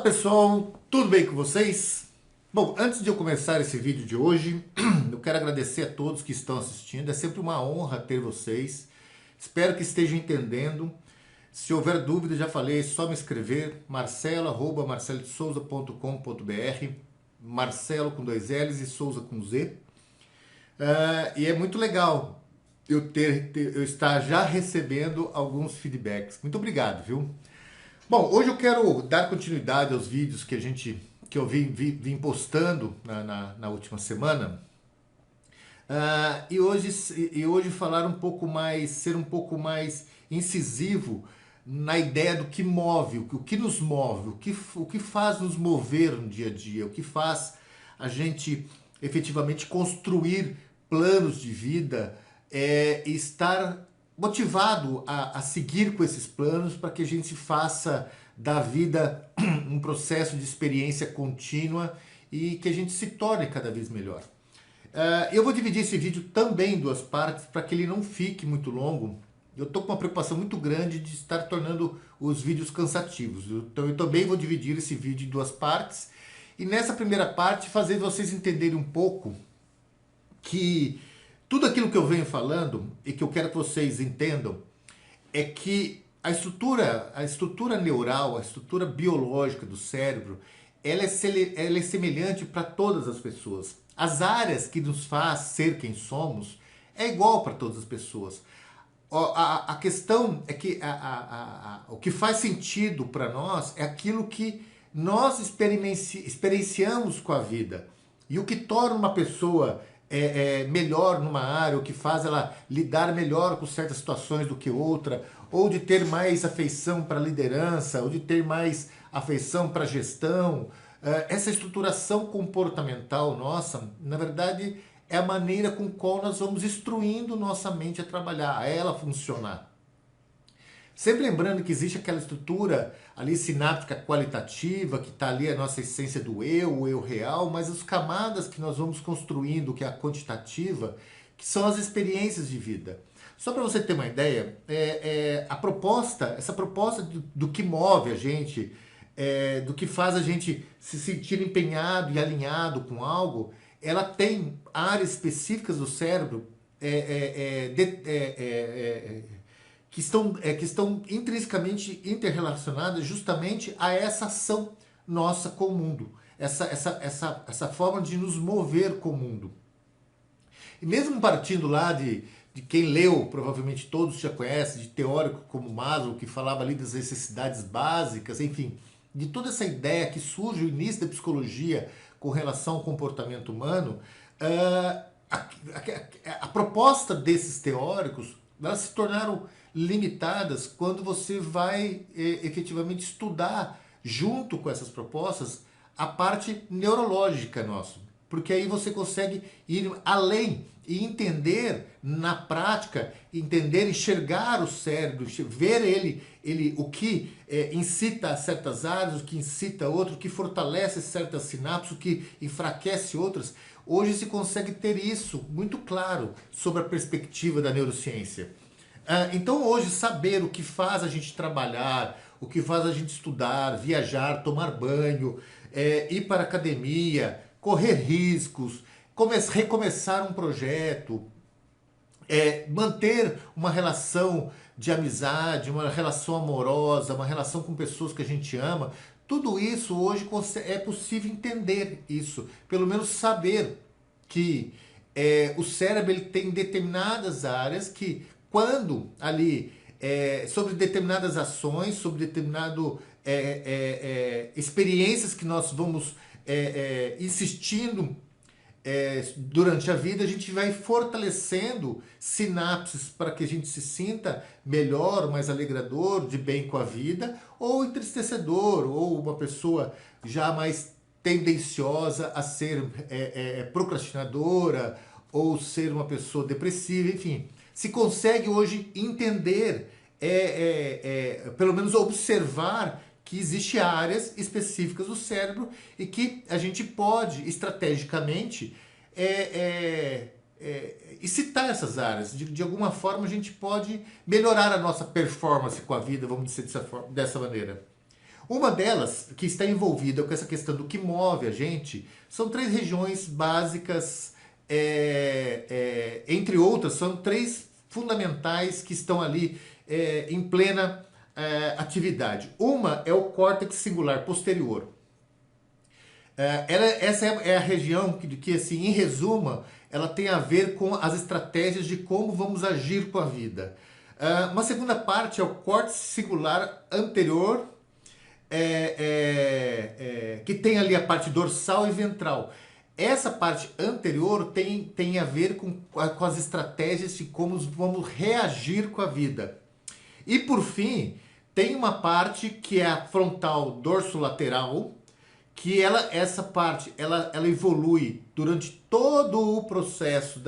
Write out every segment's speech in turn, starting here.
pessoal, tudo bem com vocês? Bom, antes de eu começar esse vídeo de hoje, eu quero agradecer a todos que estão assistindo. É sempre uma honra ter vocês. Espero que estejam entendendo. Se houver dúvida, já falei, é só me escrever, marcelo@marcelodesouza.com.br, Marcelo com dois L's e Souza com Z. E é muito legal eu estar já recebendo alguns feedbacks. Muito obrigado, viu? Bom, hoje eu quero dar continuidade aos vídeos que eu vim postando na última semana. E hoje falar um pouco mais, ser um pouco mais incisivo na ideia do que move, o que nos move, o que faz nos mover no dia a dia, o que faz a gente efetivamente construir planos de vida, e estar motivado a seguir com esses planos para que a gente faça da vida um processo de experiência contínua e que a gente se torne cada vez melhor. Eu vou dividir esse vídeo também em duas partes para que ele não fique muito longo. Eu estou com uma preocupação muito grande de estar tornando os vídeos cansativos. Então eu também vou dividir esse vídeo em duas partes. E nessa primeira parte fazer vocês entenderem um pouco que tudo aquilo que eu venho falando e que eu quero que vocês entendam é que a estrutura neural, a estrutura biológica do cérebro, ela é semelhante para todas as pessoas. As áreas que nos faz ser quem somos é igual para todas as pessoas. A questão é que o que faz sentido para nós é aquilo que nós experienciamos com a vida. E o que torna uma pessoa melhor numa área, o que faz ela lidar melhor com certas situações do que outra, ou de ter mais afeição para a liderança, ou de ter mais afeição para a gestão. Essa estruturação comportamental nossa, na verdade, é a maneira com qual nós vamos instruindo nossa mente a trabalhar, a ela funcionar. Sempre lembrando que existe aquela estrutura ali sináptica qualitativa, que está ali a nossa essência do eu, o eu real, mas as camadas que nós vamos construindo, que é a quantitativa, que são as experiências de vida. Só para você ter uma ideia, essa proposta do que move a gente, do que faz a gente se sentir empenhado e alinhado com algo, ela tem áreas específicas do cérebro que estão intrinsecamente interrelacionadas justamente a essa ação nossa com o mundo, essa forma de nos mover com o mundo. E mesmo partindo lá de quem leu, provavelmente todos já conhecem, de teórico como Maslow, que falava ali das necessidades básicas, enfim, de toda essa ideia que surge no início da psicologia com relação ao comportamento humano, a proposta desses teóricos, elas se tornaram limitadas quando você vai efetivamente estudar junto com essas propostas a parte neurológica nossa. Porque aí você consegue ir além e entender na prática, enxergar o cérebro, ver ele o que incita certas áreas, o que incita outro, o que fortalece certas sinapses, o que enfraquece outras. Hoje se consegue ter isso muito claro sobre a perspectiva da neurociência. Então hoje saber o que faz a gente trabalhar, o que faz a gente estudar, viajar, tomar banho, ir para a academia, correr riscos, recomeçar um projeto, manter uma relação de amizade, uma relação amorosa, uma relação com pessoas que a gente ama, tudo isso hoje é possível entender isso, pelo menos saber que o cérebro ele tem determinadas áreas que quando ali sobre determinadas ações, sobre determinado experiências que nós vamos insistindo durante a vida, a gente vai fortalecendo sinapses para que a gente se sinta melhor, mais alegrador, de bem com a vida, ou entristecedor, ou uma pessoa já mais tendenciosa a ser procrastinadora, ou ser uma pessoa depressiva, enfim. Se consegue hoje entender, pelo menos observar que existem áreas específicas do cérebro e que a gente pode, estrategicamente, excitar essas áreas. De alguma forma, a gente pode melhorar a nossa performance com a vida, vamos dizer dessa maneira. Uma delas, que está envolvida com essa questão do que move a gente, são três regiões básicas, entre outras, são três fundamentais que estão ali em plena atividade. Uma é o córtex cingulار posterior. Essa é a região que, assim, em resumo, ela tem a ver com as estratégias de como vamos agir com a vida. Uma segunda parte é o córtex cingulár anterior, que tem ali a parte dorsal e ventral. Essa parte anterior tem a ver com as estratégias de como vamos reagir com a vida. E por fim, tem uma parte que é a frontal dorsolateral, que essa parte ela evolui durante todo o processo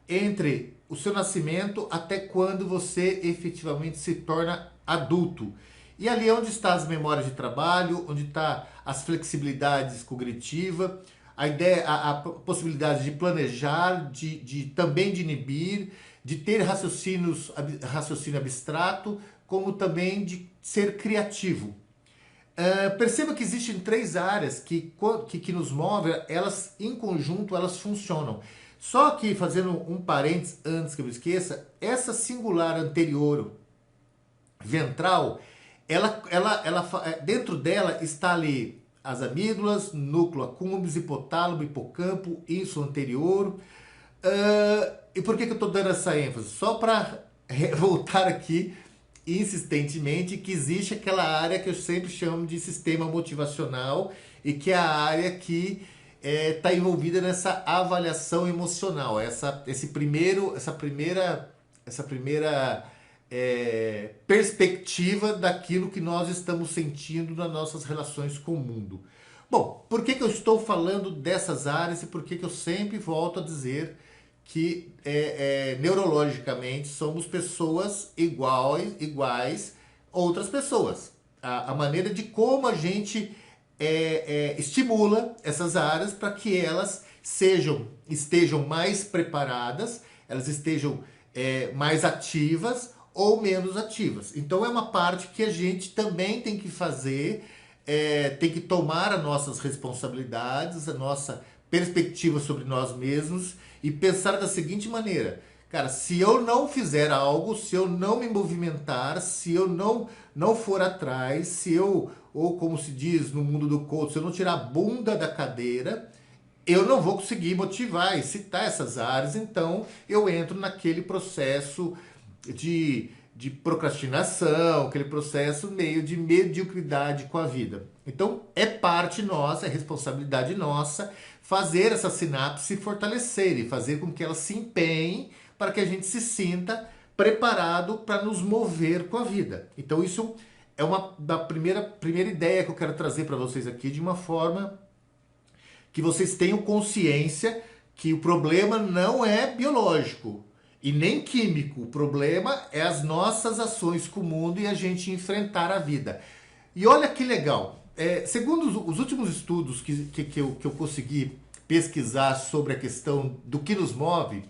entre o seu nascimento até quando você efetivamente se torna adulto. E ali é onde está as memórias de trabalho, onde está as flexibilidades cognitivas, a ideia, a possibilidade de planejar, também de inibir, de ter raciocínio abstrato, como também de ser criativo. Perceba que existem três áreas que nos movem, elas em conjunto elas funcionam. Só que, fazendo um parênteses antes que eu me esqueça, essa singular anterior ventral, dentro dela está ali as amígdalas, núcleo accumbens, hipotálamo, hipocampo, ínsula anterior. E por que eu estou dando essa ênfase? Só para voltar aqui insistentemente que existe aquela área que eu sempre chamo de sistema motivacional e que é a área que está envolvida nessa avaliação emocional, essa primeira perspectiva daquilo que nós estamos sentindo nas nossas relações com o mundo. Bom, por que eu estou falando dessas áreas e por que eu sempre volto a dizer que neurologicamente somos pessoas iguais outras pessoas. A maneira de como a gente estimula essas áreas para que elas estejam mais preparadas, elas estejam mais ativas ou menos ativas. Então é uma parte que a gente também tem que fazer, tem que tomar as nossas responsabilidades, a nossa perspectiva sobre nós mesmos e pensar da seguinte maneira: cara, se eu não fizer algo, se eu não me movimentar, se eu não for atrás, ou como se diz no mundo do coach, se eu não tirar a bunda da cadeira, eu não vou conseguir motivar e citar essas áreas, então eu entro naquele processo de procrastinação, aquele processo meio de mediocridade com a vida. Então é parte nossa, é responsabilidade nossa fazer essa sinapse se fortalecer e fazer com que ela se empenhe para que a gente se sinta preparado para nos mover com a vida. Então isso é uma da primeira ideia que eu quero trazer para vocês aqui, de uma forma que vocês tenham consciência que o problema não é biológico e nem químico. O problema é as nossas ações com o mundo e a gente enfrentar a vida. E olha que legal, segundo os últimos estudos que eu consegui pesquisar sobre a questão do que nos move,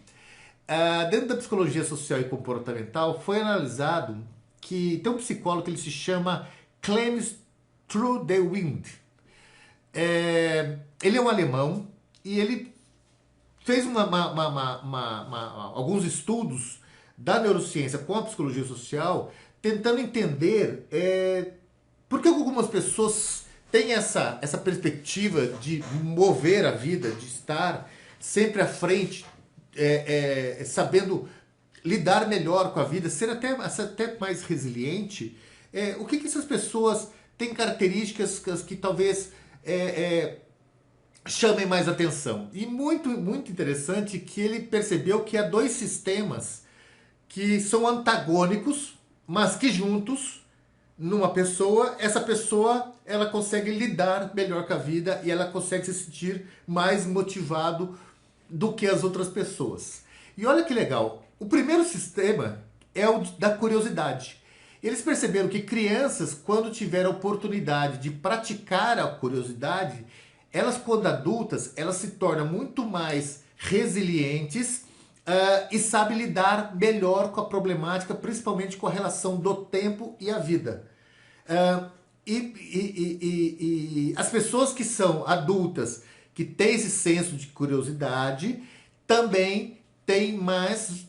dentro da psicologia social e comportamental foi analisado que tem um psicólogo que ele se chama Clemens Trudewind. Ele é um alemão e ele fez alguns estudos da neurociência com a psicologia social, tentando entender por que algumas pessoas têm essa perspectiva de mover a vida, de estar sempre à frente, sabendo lidar melhor com a vida, ser até mais resiliente. O que essas pessoas têm características que talvez chamem mais atenção? E muito interessante que ele percebeu que há dois sistemas que são antagônicos, mas que juntos, numa pessoa, essa pessoa ela consegue lidar melhor com a vida e ela consegue se sentir mais motivado do que as outras pessoas. E olha que legal, o primeiro sistema é o da curiosidade. Eles perceberam que crianças, quando tiveram a oportunidade de praticar a curiosidade, elas, quando adultas, elas se tornam muito mais resilientes e sabem lidar melhor com a problemática, principalmente com a relação do tempo e a vida. Ah, e as pessoas que são adultas, que têm esse senso de curiosidade, também tem mais,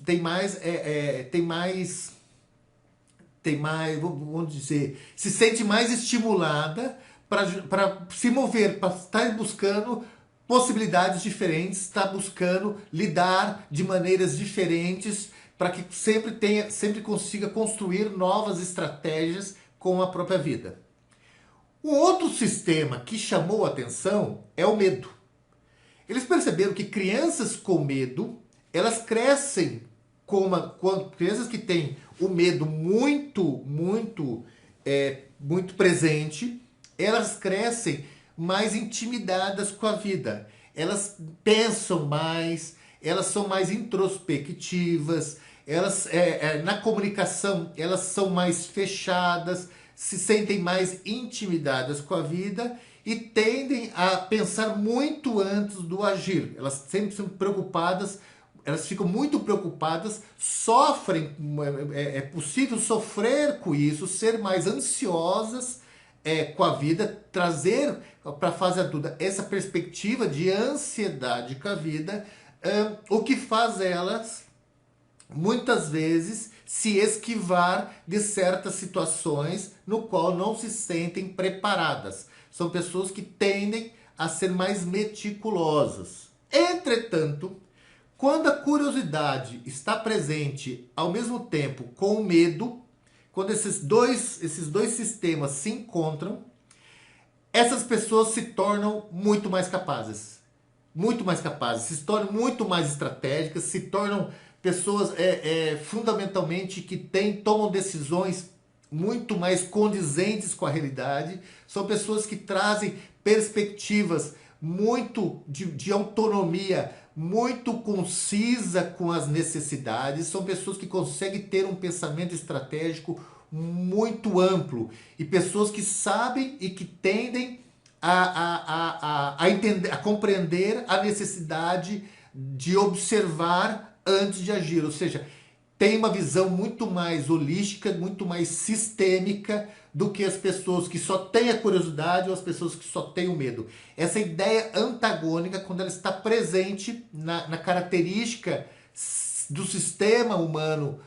vamos dizer, se sente mais estimulada para se mover, para estar buscando possibilidades diferentes, estar buscando lidar de maneiras diferentes, para que sempre consiga construir novas estratégias com a própria vida. Um outro sistema que chamou a atenção é o medo. Eles perceberam que crianças com medo, elas crescem com crianças que têm o medo muito presente, elas crescem mais intimidadas com a vida. Elas pensam mais, elas são mais introspectivas, elas na comunicação elas são mais fechadas, se sentem mais intimidadas com a vida e tendem a pensar muito antes do agir. Elas sempre são preocupadas, elas ficam muito preocupadas, sofrem, é possível sofrer com isso, ser mais ansiosas com a vida, trazer para a fase adulta essa perspectiva de ansiedade com a vida, o que faz elas muitas vezes se esquivar de certas situações no qual não se sentem preparadas. São pessoas que tendem a ser mais meticulosas. Entretanto, quando a curiosidade está presente ao mesmo tempo com o medo, quando esses dois sistemas se encontram, essas pessoas se tornam muito mais capazes. Muito mais capazes, se tornam muito mais estratégicas, se tornam pessoas fundamentalmente que tomam decisões muito mais condizentes com a realidade, são pessoas que trazem perspectivas muito de autonomia, muito concisa com as necessidades, são pessoas que conseguem ter um pensamento estratégico muito amplo e pessoas que sabem e que tendem a entender, a compreender a necessidade de observar antes de agir, ou seja, tem uma visão muito mais holística, muito mais sistêmica do que as pessoas que só têm a curiosidade ou as pessoas que só têm o medo. Essa ideia antagônica, quando ela está presente na característica do sistema humano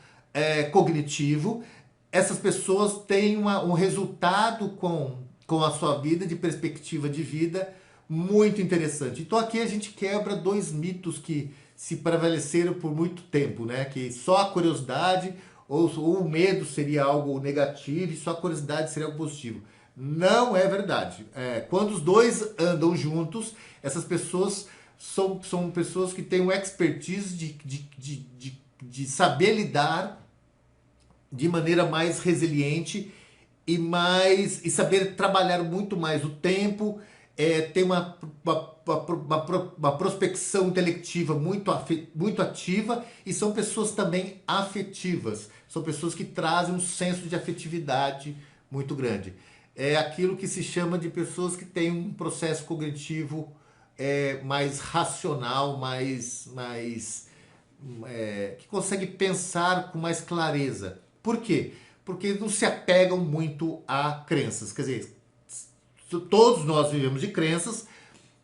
cognitivo, essas pessoas têm um resultado com a sua vida, de perspectiva de vida, muito interessante. Então aqui a gente quebra dois mitos que se prevaleceram por muito tempo, né? Que só a curiosidade ou o medo seria algo negativo e só a curiosidade seria algo positivo. Não é verdade. Quando os dois andam juntos, essas pessoas são pessoas que têm uma expertise de saber lidar de maneira mais resiliente e saber trabalhar muito mais o tempo, ter uma prospecção intelectiva muito ativa e são pessoas também afetivas. São pessoas que trazem um senso de afetividade muito grande. É aquilo que se chama de pessoas que têm um processo cognitivo mais racional, que consegue pensar com mais clareza. Por quê? Porque não se apegam muito a crenças. Quer dizer, todos nós vivemos de crenças,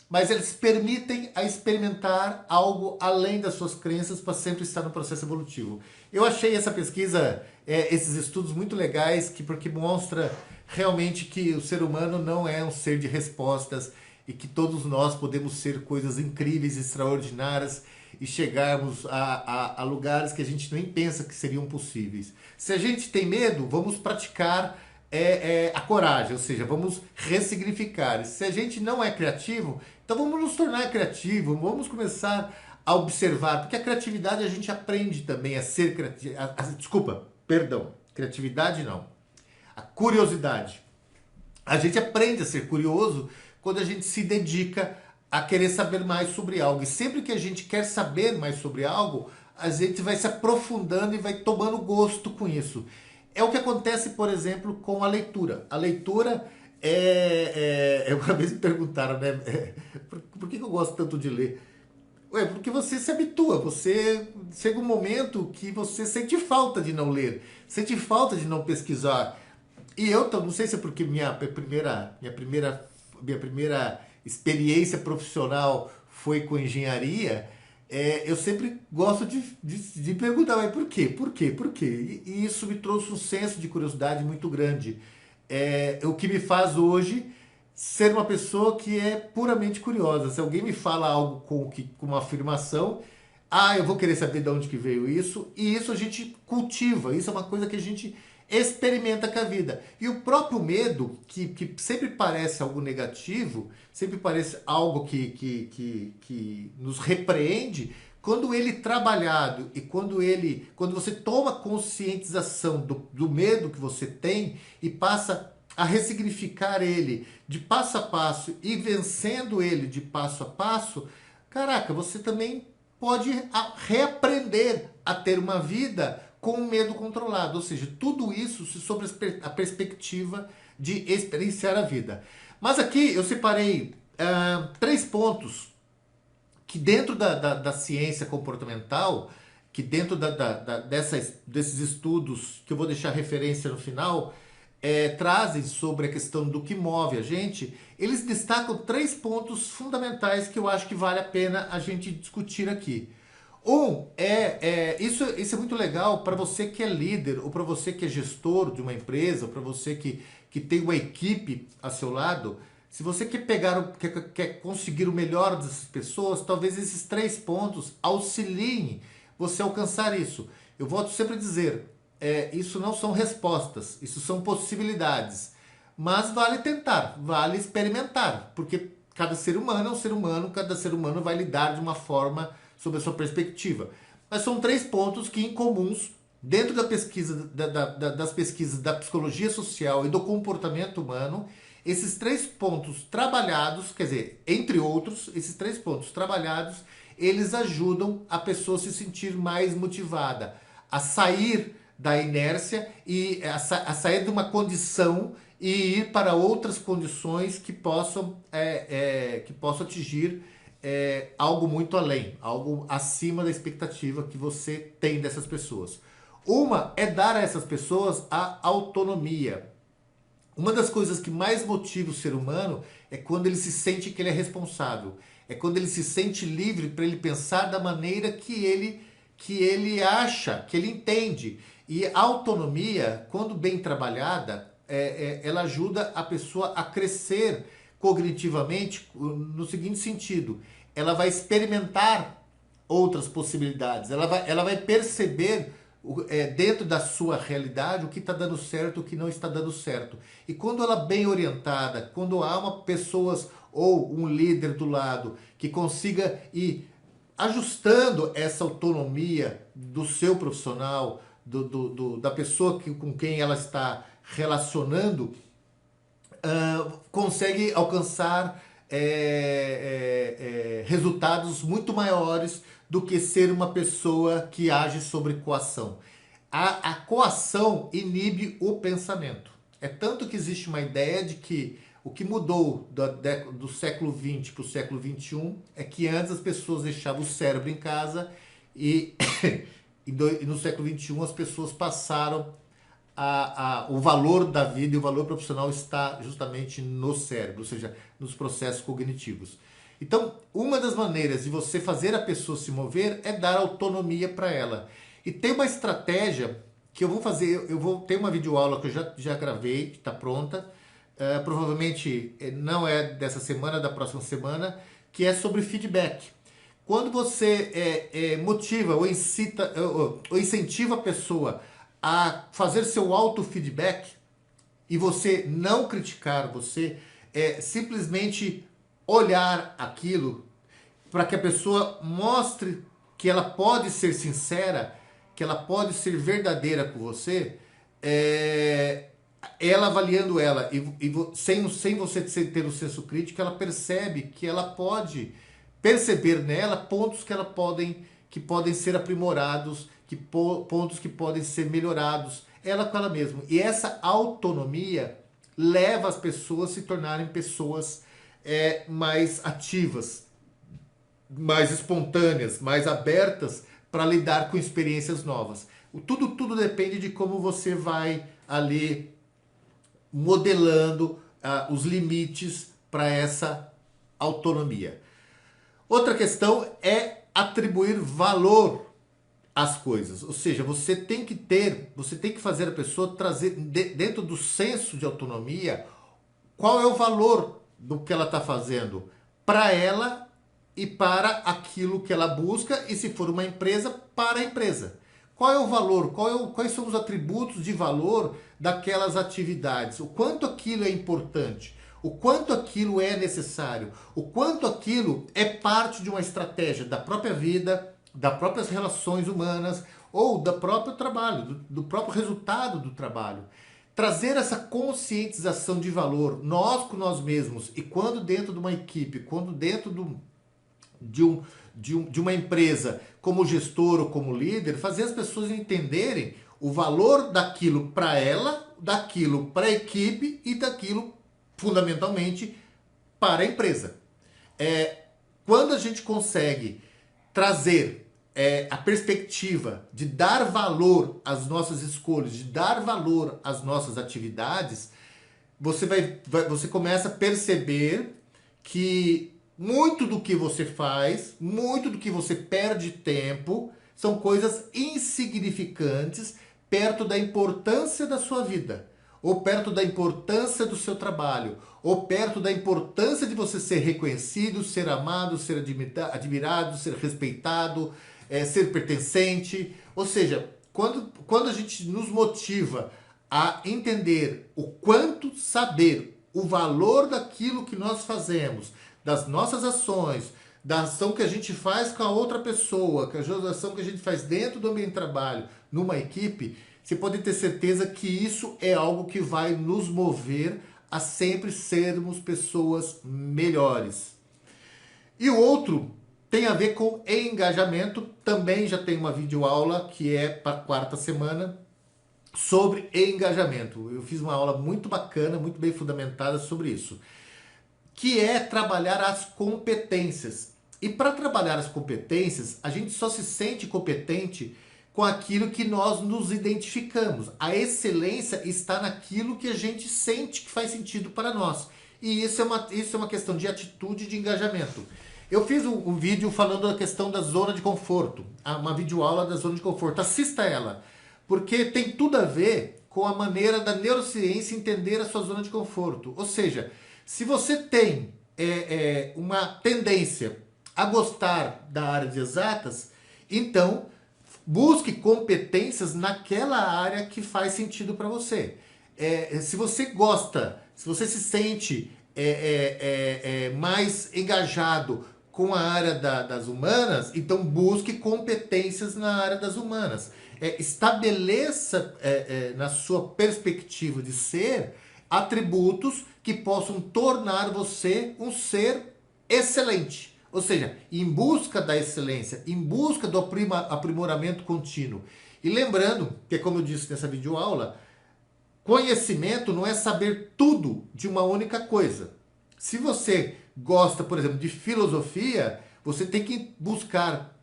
mas eles permitem a experimentar algo além das suas crenças para sempre estar no processo evolutivo. Eu achei essa pesquisa, esses estudos muito legais, porque mostra realmente que o ser humano não é um ser de respostas e que todos nós podemos ser coisas incríveis, extraordinárias e chegarmos a lugares que a gente nem pensa que seriam possíveis. Se a gente tem medo, vamos praticar a coragem, ou seja, vamos ressignificar. Se a gente não é criativo, então vamos nos tornar criativos, vamos começar a observar, porque a criatividade a gente aprende também a ser criativo. Desculpa, perdão, criatividade não. A curiosidade. A gente aprende a ser curioso quando a gente se dedica a querer saber mais sobre algo. E sempre que a gente quer saber mais sobre algo, a gente vai se aprofundando e vai tomando gosto com isso. É o que acontece, por exemplo, com a leitura. A leitura uma vez me perguntaram, né? Por que eu gosto tanto de ler? Porque você se habitua, você chega um momento que você sente falta de não ler, sente falta de não pesquisar. E eu não sei se é porque minha primeira experiência profissional foi com engenharia, eu sempre gosto de perguntar, mas por quê? Por quê? Por quê? E isso me trouxe um senso de curiosidade muito grande. O que me faz hoje ser uma pessoa que é puramente curiosa. Se alguém me fala algo com uma afirmação, eu vou querer saber de onde que veio isso, e isso a gente cultiva, isso é uma coisa que a gente experimenta com a vida. E o próprio medo, que sempre parece algo negativo, sempre parece algo que nos repreende, quando ele trabalhado e quando você toma conscientização do medo que você tem e passa a ressignificar ele de passo a passo e vencendo ele de passo a passo, caraca, você também pode reaprender a ter uma vida com o medo controlado. Ou seja, tudo isso sobre a perspectiva de experienciar a vida. Mas aqui eu separei 3 pontos que dentro da ciência comportamental, que dentro desses estudos, que eu vou deixar referência no final, trazem sobre a questão do que move a gente, eles destacam 3 pontos fundamentais que eu acho que vale a pena a gente discutir aqui. Isso é muito legal para você que é líder, ou para você que é gestor de uma empresa, ou para você que tem uma equipe a seu lado. Se você quer conseguir o melhor dessas pessoas, talvez esses 3 pontos auxiliem você a alcançar isso. Eu volto sempre a dizer, isso não são respostas, isso são possibilidades. Mas vale tentar, vale experimentar, porque cada ser humano é um ser humano, cada ser humano vai lidar de uma forma sob a sua perspectiva. Mas são 3 pontos que, incomuns, dentro da pesquisa, das pesquisas da psicologia social e do comportamento humano, esses 3 pontos trabalhados, quer dizer, entre outros, esses 3 pontos trabalhados, eles ajudam a pessoa a se sentir mais motivada, a sair da inércia e a sair de uma condição e ir para outras condições que possam atingir algo muito além, algo acima da expectativa que você tem dessas pessoas. Uma é dar a essas pessoas a autonomia. Uma das coisas que mais motiva o ser humano é quando ele se sente que ele é responsável. É quando ele se sente livre para ele pensar da maneira que ele acha, que ele entende. E a autonomia, quando bem trabalhada, ela ajuda a pessoa a crescer cognitivamente no seguinte sentido: ela vai experimentar outras possibilidades, ela vai perceber dentro da sua realidade o que está dando certo, o que não está dando certo. E quando ela é bem orientada, quando há pessoas ou um líder do lado que consiga ir ajustando essa autonomia do seu profissional, da pessoa com quem ela está relacionando, consegue alcançar resultados muito maiores do que ser uma pessoa que age sobre coação. A coação inibe o pensamento. É tanto que existe uma ideia de que o que mudou do século XX para o século XXI é que antes as pessoas deixavam o cérebro em casa e no século XXI as pessoas passaram o valor da vida e o valor profissional está justamente no cérebro, ou seja, nos processos cognitivos. Então, uma das maneiras de você fazer a pessoa se mover é dar autonomia para ela. E tem uma estratégia que eu vou fazer, eu vou ter uma videoaula que eu já gravei, que está pronta, provavelmente não é dessa semana, da próxima semana, que é sobre feedback. Quando você motiva ou incita ou incentiva a pessoa a fazer seu auto-feedback e você não criticar, você simplesmente olhar aquilo para que a pessoa mostre que ela pode ser sincera, que ela pode ser verdadeira com você, ela avaliando ela sem você ter o senso crítico, ela percebe que ela pode perceber nela pontos que podem ser aprimorados, pontos que podem ser melhorados, ela com ela mesma. E essa autonomia leva as pessoas a se tornarem pessoas mais ativas, mais espontâneas, mais abertas para lidar com experiências novas. Tudo depende de como você vai ali modelando os limites para essa autonomia. Outra questão é atribuir valor às coisas, ou seja, você tem que fazer a pessoa trazer dentro do senso de autonomia qual é o valor do que ela está fazendo para ela e para aquilo que ela busca, e se for uma empresa, para a empresa. Qual é o valor? Quais são os atributos de valor daquelas atividades? O quanto aquilo é importante? O quanto aquilo é necessário? O quanto aquilo é parte de uma estratégia da própria vida, das próprias relações humanas ou do próprio trabalho, do próprio resultado do trabalho? Trazer essa conscientização de valor, nós com nós mesmos, e quando dentro de uma equipe, quando dentro de uma empresa, como gestor ou como líder, fazer as pessoas entenderem o valor daquilo para ela, daquilo para a equipe e daquilo, fundamentalmente, para a empresa. Quando a gente consegue trazer a perspectiva de dar valor às nossas escolhas, de dar valor às nossas atividades, você começa a perceber que muito do que você faz, muito do que você perde tempo, são coisas insignificantes perto da importância da sua vida, ou perto da importância do seu trabalho, ou perto da importância de você ser reconhecido, ser amado, ser admirado, ser respeitado, ser pertencente. Ou seja, quando a gente nos motiva a entender o quanto saber o valor daquilo que nós fazemos, das nossas ações, da ação que a gente faz com a outra pessoa, que a ação que a gente faz dentro do ambiente de trabalho, numa equipe, você pode ter certeza que isso é algo que vai nos mover a sempre sermos pessoas melhores. E o outro tem a ver com engajamento. Também já tem uma videoaula que é para a quarta semana sobre engajamento. Eu fiz uma aula muito bacana, muito bem fundamentada sobre isso, que é trabalhar as competências. E para trabalhar as competências, a gente só se sente competente com aquilo que nós nos identificamos. A excelência está naquilo que a gente sente que faz sentido para nós. E isso é uma questão de atitude e de engajamento. Eu fiz um vídeo falando da questão da zona de conforto, uma videoaula da zona de conforto. Assista ela, porque tem tudo a ver com a maneira da neurociência entender a sua zona de conforto. Ou seja, se você tem uma tendência a gostar da área de exatas, então busque competências naquela área que faz sentido para você. Se você gosta, se você se sente mais engajado com a área das humanas, então busque competências na área das humanas. Estabeleça na sua perspectiva de ser atributos que possam tornar você um ser excelente. Ou seja, em busca da excelência, em busca do aprimoramento contínuo. E lembrando, que como eu disse nessa videoaula, conhecimento não é saber tudo de uma única coisa. Se você gosta, por exemplo, de filosofia, você tem que buscar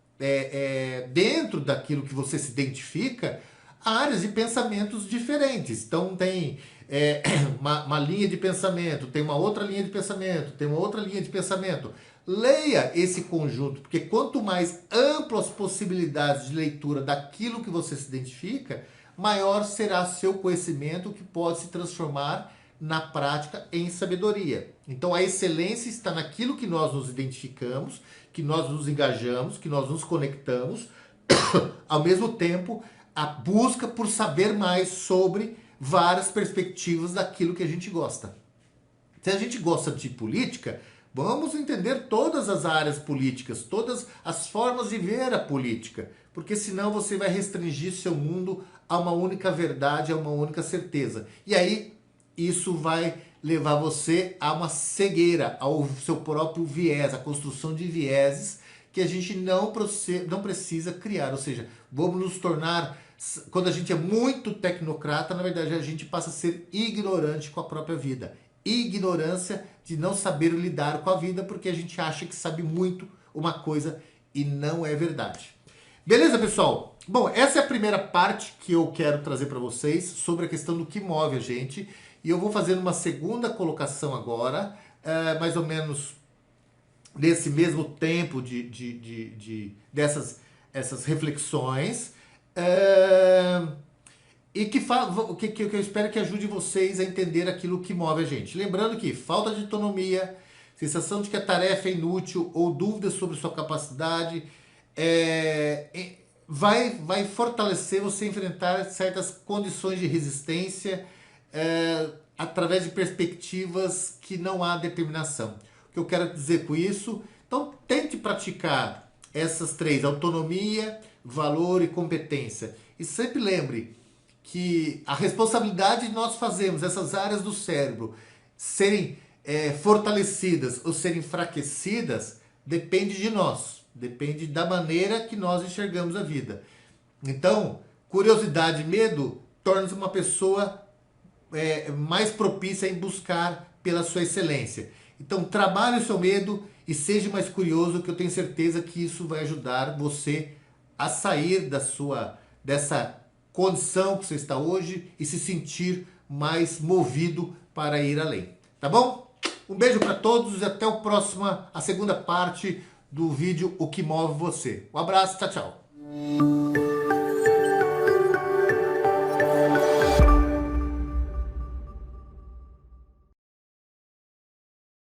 dentro daquilo que você se identifica, áreas de pensamentos diferentes. Então tem uma linha de pensamento, tem uma outra linha de pensamento, tem uma outra linha de pensamento. Leia esse conjunto, porque quanto mais amplas possibilidades de leitura daquilo que você se identifica, maior será seu conhecimento, que pode se transformar na prática em sabedoria. Então a excelência está naquilo que nós nos identificamos, que nós nos engajamos, que nós nos conectamos, ao mesmo tempo a busca por saber mais sobre várias perspectivas daquilo que a gente gosta. Se a gente gosta de política, vamos entender todas as áreas políticas, todas as formas de ver a política, porque senão você vai restringir seu mundo a uma única verdade, a uma única certeza. E aí isso vai levar você a uma cegueira, ao seu próprio viés, a construção de vieses que a gente não precisa criar. Ou seja, vamos nos tornar, quando a gente é muito tecnocrata, na verdade a gente passa a ser ignorante com a própria vida. Ignorância de não saber lidar com a vida, porque a gente acha que sabe muito uma coisa e não é verdade. Beleza, pessoal? Bom, essa é a primeira parte que eu quero trazer para vocês sobre a questão do que move a gente. E eu vou fazendo uma segunda colocação agora, mais ou menos nesse mesmo tempo dessas essas reflexões, e que eu espero que ajude vocês a entender aquilo que move a gente. Lembrando que falta de autonomia, sensação de que a tarefa é inútil ou dúvidas sobre sua capacidade vai fortalecer você enfrentar certas condições de resistência através de perspectivas que não há determinação. O que eu quero dizer com isso? Então, tente praticar essas três: autonomia, valor e competência. E sempre lembre que a responsabilidade de nós fazermos essas áreas do cérebro serem fortalecidas ou serem enfraquecidas depende de nós, depende da maneira que nós enxergamos a vida. Então, curiosidade e medo tornam-se uma pessoa mais propícia em buscar pela sua excelência. Então, trabalhe o seu medo e seja mais curioso, que eu tenho certeza que isso vai ajudar você a sair dessa condição que você está hoje e se sentir mais movido para ir além. Tá bom? Um beijo para todos e até a segunda parte do vídeo O que Move Você. Um abraço, tchau, tchau.